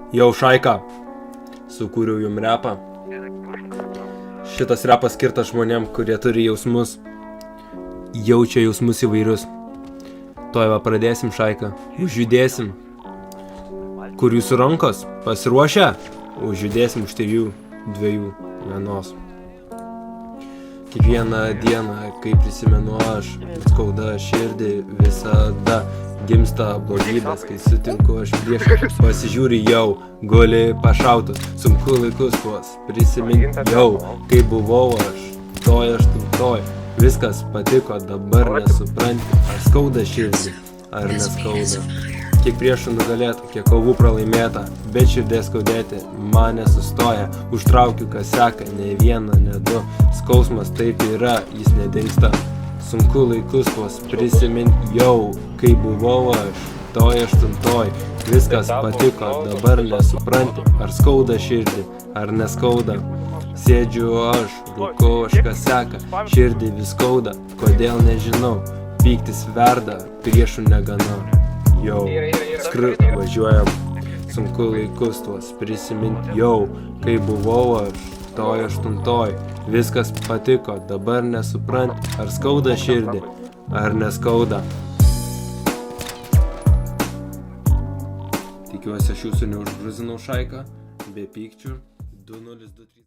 Jau Šaika, sukūriau jum repą. Šitas repas skirtas žmonėm, kurie turi jausmus. Jaučia jausmus įvairius. Tuoj va pradėsim, Šaika. Užjudėsim. Kur jūsų rankos? Pasiruošę? Užjudėsim už 3, 2, 1. Kiekvieną dieną, kai prisimenu aš, skauda širdį visada. Gimsta blogybės, kai sutinku aš prieš. Pasižiūri jau, guli pašautus, sunku laikus tuos prisimint jau. Kai buvau aš, toj, viskas patiko, dabar nesupranti. Ar skauda širdį, ar neskauda. Kiek priešų nugalėta, kiek kovų pralaimėta, bet širdės skaudėti man nesustoja. Užtraukiu, kas seka, ne vieną, ne 2. Skausmas taip yra, jis nedingsta. Sunku laikus tuos prisimint jau, kai buvau aš, toj 8. Viskas patiko, dabar nesupranti, ar skauda širdį, ar neskauda. Sėdžiu aš, rūkau aš, kas seka, širdį vis skauda, kodėl nežinau. Pyktis verda, priešų negana. Jau, važiuojam, sunku laikus tuos prisimint jau, kai buvau aš, toj 8. Viskas patiko, dabar nesupranti, ar skauda širdį, ar neskauda. Tikiuosi aš jūsų neužgruzinau, Šaika, be pykčių. 2023